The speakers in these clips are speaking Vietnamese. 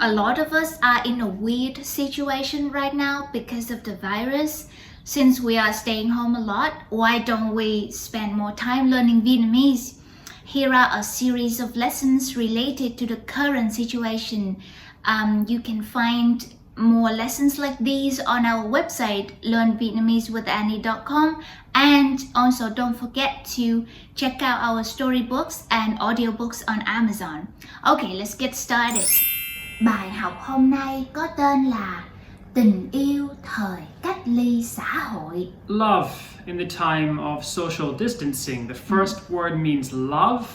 A lot of us are in a weird situation right now because of the virus. Since we are staying home a lot, why don't we spend more time learning Vietnamese? Here are a series of lessons related to the current situation. You can find more lessons like these on our website learnvietnamesewithannie.com, and also don't forget to check out our storybooks and audiobooks on Amazon. Okay, let's get started. Bài học hôm nay có tên là Tình yêu thời cách ly xã hội. Love in the time of social distancing. The first word means love.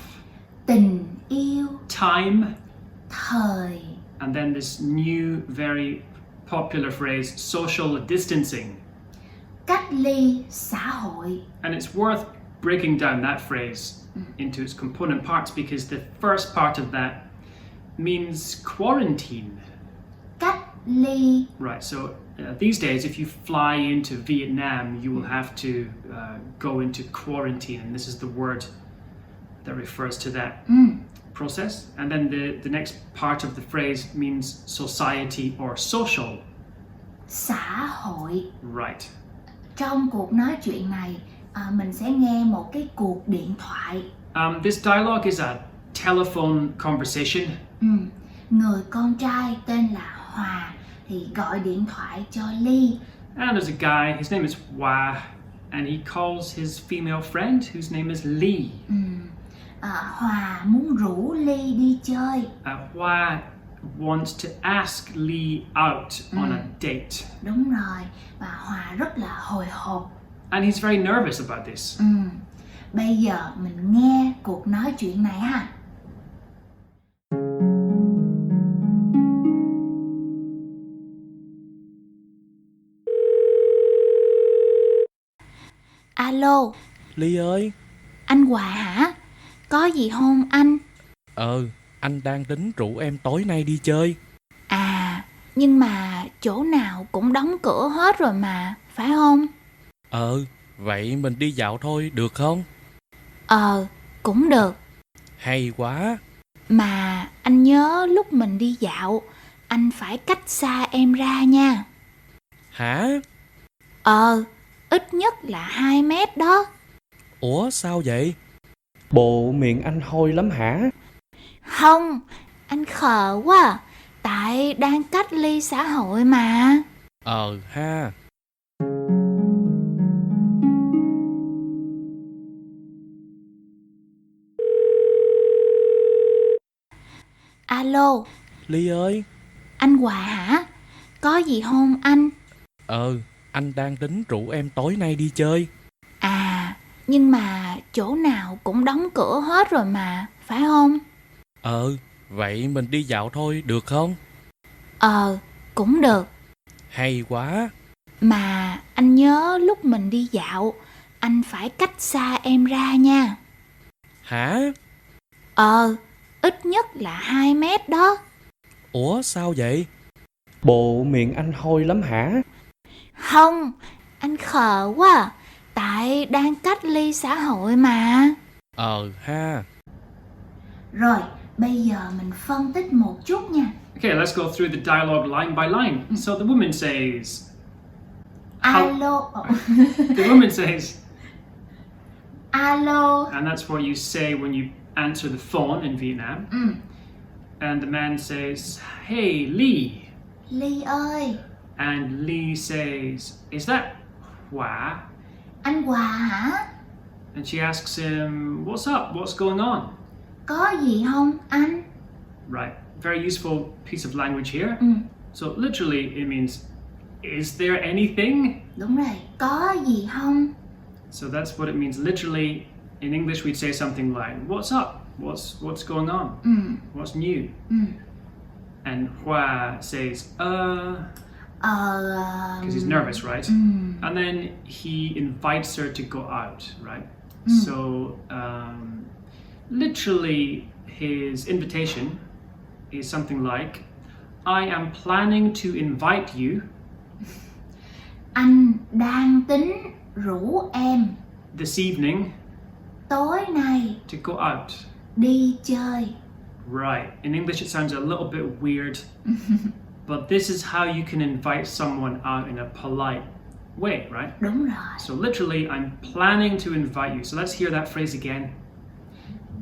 Tình yêu Time. thời. And then this new, very popular phrase, social distancing. Cách ly xã hội. And it's worth breaking down that phrase into its component parts, because the first part of that means quarantine. Cách ly. Right, so these days, if you fly into Vietnam, you will have to go into quarantine, and this is the word that refers to that process. And then the next part of the phrase means society or social. Xã hội. Right. Trong cuộc nói chuyện này, mình sẽ nghe một cái cuộc điện thoại. This dialogue is a telephone conversation. Người con trai tên là Hòa thì gọi điện thoại cho Ly. And there's a guy, his name is Hoa, and he calls his female friend, whose name is Lee. Hòa muốn rủ Ly đi chơi. Hoa wants to ask Lee out on a date. Đúng rồi, và Hòa rất là hồi hộp. And he's very nervous about this. Bây giờ mình nghe cuộc nói chuyện này ha. Alo. Ly ơi. Anh Hòa hả? Có gì hôn anh? Anh đang tính rủ em tối nay đi chơi. Nhưng mà chỗ nào cũng đóng cửa hết rồi mà, phải không? Vậy mình đi dạo thôi được không? Cũng được. Hay quá. Mà anh nhớ lúc mình đi dạo, anh phải cách xa em ra nha. Hả? Ít nhất là 2 mét đó. Ủa sao vậy? Bộ miệng anh hôi lắm hả? Không, anh khờ quá à. Tại đang cách ly xã hội mà. Ha. Alo. Ly ơi. Anh Hòa hả? Có gì hôn anh? Anh đang tính rủ em tối nay đi chơi. Nhưng mà chỗ nào cũng đóng cửa hết rồi mà, phải không? Vậy mình đi dạo thôi được không? Cũng được. Hay quá. Mà anh nhớ lúc mình đi dạo, anh phải cách xa em ra nha. Hả? Ít nhất là 2 mét đó. Ủa sao vậy? Bộ miệng anh hôi lắm hả? Không, anh khờ quá à. Tại đang cách ly xã hội mà. Ha. Rồi, bây giờ mình phân tích một chút nha. Okay, let's go through the dialogue line by line. So the woman says... Alo. The woman says... Alo. And that's what you say when you answer the phone in Vietnam. And the man says, hey, Lee. Ly ơi. And Lee says, is that Hoa? Anh Hòa hả? And she asks him, what's up? What's going on? Có gì không anh? Right, very useful piece of language here. So literally it means, is there anything? Đúng rồi, có gì không? So that's what it means literally. In English we'd say something like, what's up? What's going on? What's new? And Hoa says, because he's nervous, right? And then he invites her to go out, right? So literally his invitation is something like, I am planning to invite you. Anh đang tính rủ em This evening tối nay to go out. đi chơi. Right. In English it sounds a little bit weird, but this is how you can invite someone out in a polite way, right? Đúng rồi. So literally, I'm planning to invite you. So let's hear that phrase again.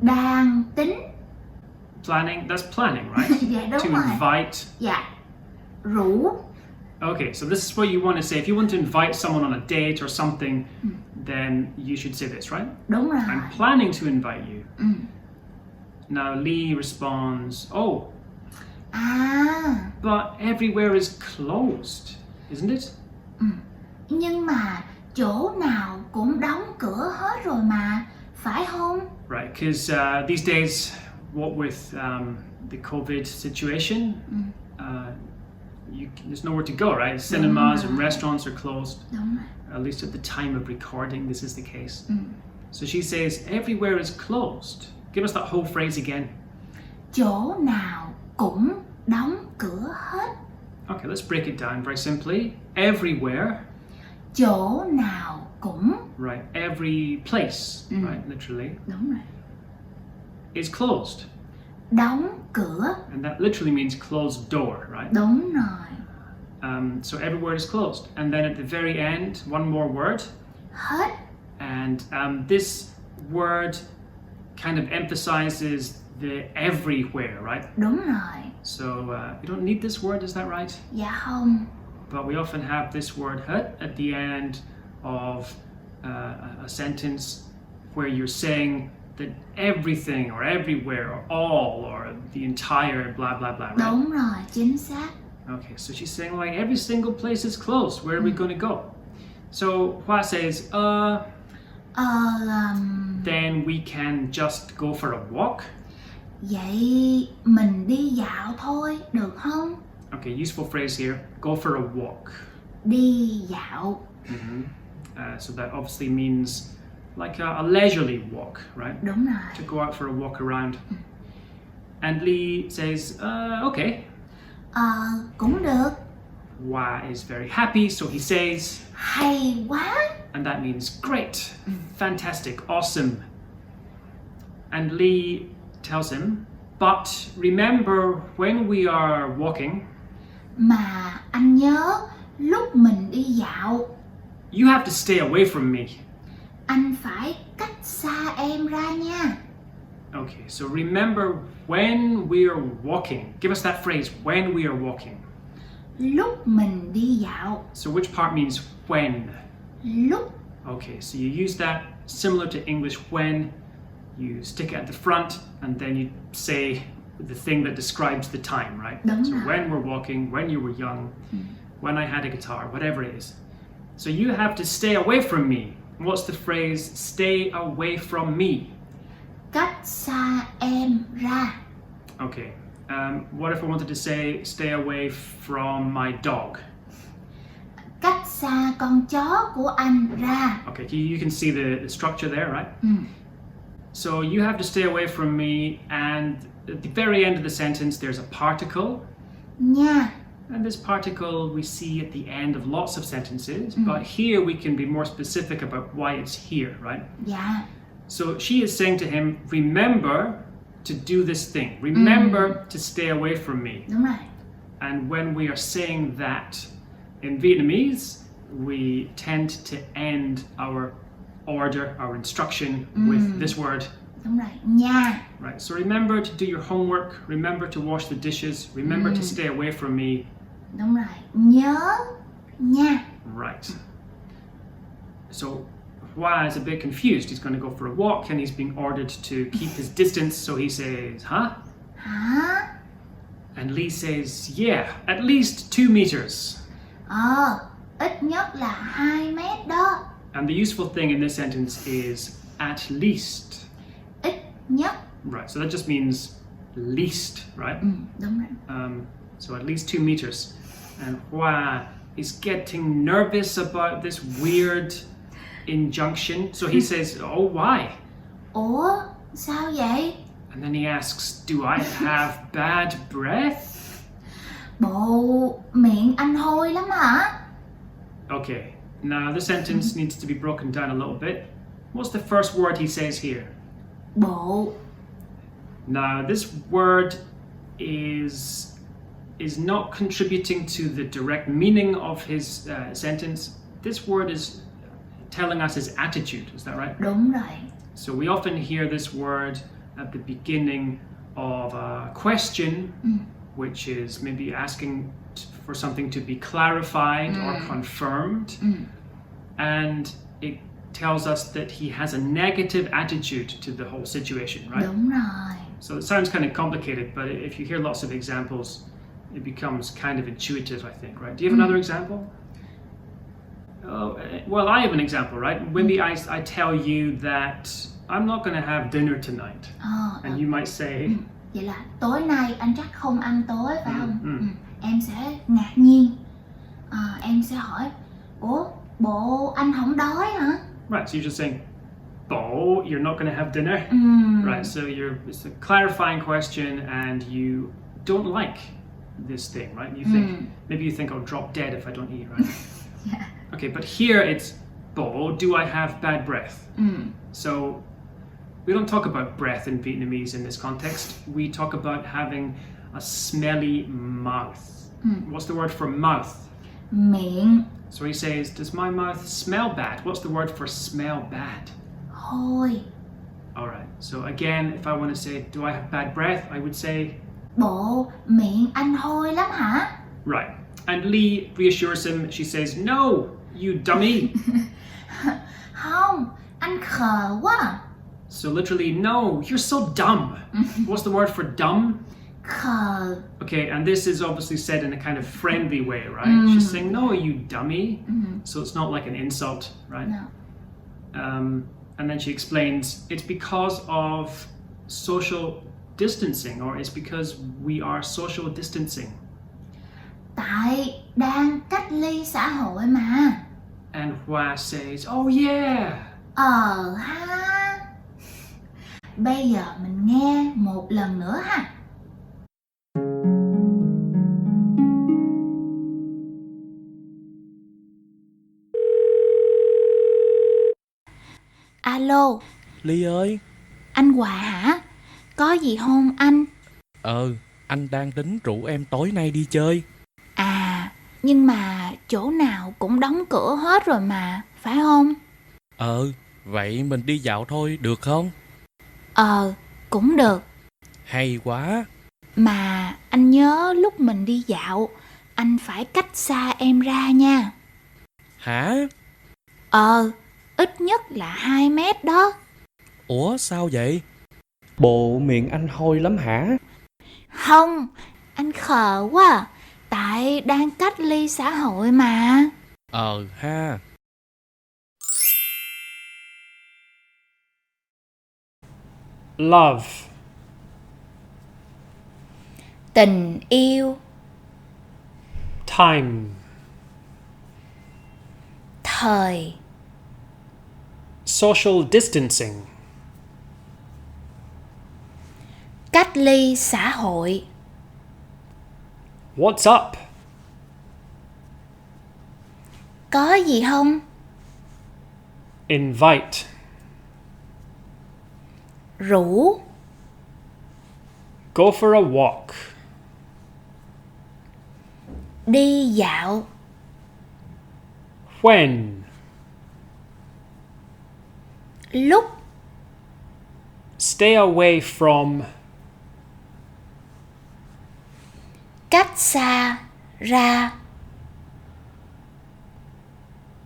Đang tính. Planning, that's planning, right? Dạ đúng To rồi. invite. Dạ. Rủ. Okay, so this is what you want to say. If you want to invite someone on a date or something, then you should say this, right? Đúng rồi. I'm planning to invite you. Now Lee responds, oh, À, but everywhere is closed, isn't it? nhưng mà chỗ nào cũng đóng cửa hết rồi mà, phải không? Right, because these days, what with the COVID situation, there's nowhere to go, right? Cinemas and restaurants are closed. Đúng rồi. At least at the time of recording, this is the case. So she says, everywhere is closed. Give us that whole phrase again. Chỗ nào cũng đóng cửa hết. Okay, let's break it down very simply. Everywhere, Chỗ nào cũng. right? Every place, right? Literally, Đúng rồi. is closed. Đóng cửa. And that literally means closed door, right? Đúng rồi. So everywhere is closed. And then at the very end, one more word. Hết. And this word kind of emphasizes the everywhere, right? Đúng rồi. So you don't need this word, is that right? Dạ không. But we often have this word "hết" at the end of a sentence where you're saying that everything or everywhere or all or the entire blah blah blah, right? Đúng rồi, chính xác. Okay, so she's saying like every single place is closed. Where are we going to go? So Hoa says, then we can just go for a walk. Vậy mình đi dạo thôi, được không? Okay, useful phrase here. Go for a walk. Đi dạo. So that obviously means like a leisurely walk, right? Đúng rồi. To go out for a walk around. And Lee says, okay. Cũng được. Hoa is very happy, so he says, Hay quá. and that means great, fantastic, awesome. And Lee tells him, but remember when we are walking, Mà anh nhớ lúc mình đi dạo, you have to stay away from me. anh phải cách xa em ra nha. Okay, so remember when we are walking. Give us that phrase, when we are walking. Lúc mình đi dạo. So which part means when? Lúc. Okay, so you use that similar to English when. You stick it at the front and then you say the thing that describes the time, right? Đúng So rồi. when we're walking, when you were young, when I had a guitar, whatever it is. So you have to stay away from me. What's the phrase, stay away from me? Cách xa em ra. Okay, what if I wanted to say stay away from my dog? Cách xa con chó của anh ra. Okay, you can see the structure there, right? So you have to stay away from me, and at the very end of the sentence there's a particle. Nha. And this particle we see at the end of lots of sentences, but here we can be more specific about why it's here, right? Dạ. So she is saying to him, remember to do this thing. Remember to stay away from me. Đúng rồi. And when we are saying that in Vietnamese, we tend to end our order, our instruction with this word. Đúng rồi. Nha. Right, so remember to do your homework, remember to wash the dishes, remember to stay away from me. Đúng rồi. Nhớ. Nha. Right. So Hoa is a bit confused. He's going to go for a walk and he's being ordered to keep his distance, so he says, huh? Hả? And Lee says, yeah, at least 2 meters. Ít nhất là 2 mét đó. And the useful thing in this sentence is at least. Ít nhất. Right, so that just means least, right? Đúng rồi. So at least 2 meters. And Hoa is getting nervous about this weird injunction. So he says, oh, why? Ủa, sao vậy? And then he asks, do I have bad breath? Bộ miệng anh hôi lắm hả? Okay, now the sentence needs to be broken down a little bit. What's the first word he says here? Bộ Now, this word is not contributing to the direct meaning of his sentence. This word is telling us his attitude. Is that right? Đúng rồi. So we often hear this word at the beginning of a question, which is maybe asking for something to be clarified or confirmed. And it tells us that he has a negative attitude to the whole situation, right? Đúng rồi. So it sounds kind of complicated, but if you hear lots of examples, it becomes kind of intuitive, I think, right? Do you have another example? Oh, well, I have an example, right? Maybe I tell you that I'm not going to have dinner tonight. And you might say... Vậy là tối nay anh chắc không ăn tối phải không? Em sẽ ngạc nhiên. Em sẽ hỏi, ủa, bộ anh không đói hả? Right, so you're just saying, Bo, you're not going to have dinner. Right, so it's a clarifying question and you don't like this thing, right? You think, maybe you think I'll drop dead if I don't eat, right? Yeah. Okay, but here it's, Bo, do I have bad breath? So we don't talk about breath in Vietnamese in this context. We talk about having a smelly mouth. What's the word for mouth? Miệng. So he says, does my mouth smell bad? What's the word for smell bad? Hôi. Alright, so again, if I want to say, do I have bad breath? I would say... Bộ miệng anh hôi lắm hả? Right. And Lee reassures him. She says, no, you dummy. Không, anh khờ quá à. So literally, no, you're so dumb. What's the word for dumb? Khờ. Okay, and this is obviously said in a kind of friendly way, right? She's saying, no, you dummy. So it's not like an insult, right? No. And then she explains, it's because of social distancing, or it's because we are social distancing. Tại đang cách ly xã hội mà. And Hoa says, oh yeah. Ha. Bây giờ mình nghe một lần nữa ha. Alo. Ly ơi. Anh Hòa hả? Có gì hôn anh? Anh đang tính rủ em tối nay đi chơi. Nhưng mà chỗ nào cũng đóng cửa hết rồi mà, phải không? Vậy mình đi dạo thôi, được không? Cũng được. Hay quá. Mà anh nhớ lúc mình đi dạo, anh phải cách xa em ra nha. Hả? Ít nhất là 2 mét đó. Ủa sao vậy? Bộ miệng anh hôi lắm hả? Không, anh khờ quá à. Tại đang cách ly xã hội mà. Ha. Love. Tình yêu. Time. Thời. Social distancing. Cách ly xã hội. What's up? Có gì không? Invite. Rủ. Go for a walk. Đi dạo. When? Lúc. Stay away from. Cách xa ra.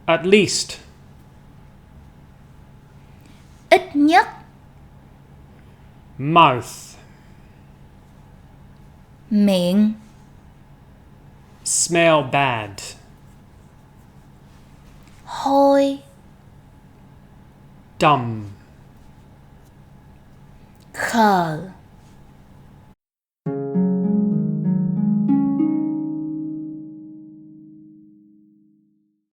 At least. Ít nhất. Mouth. Miệng. Smell bad. Hôi. Dumb. Khờ.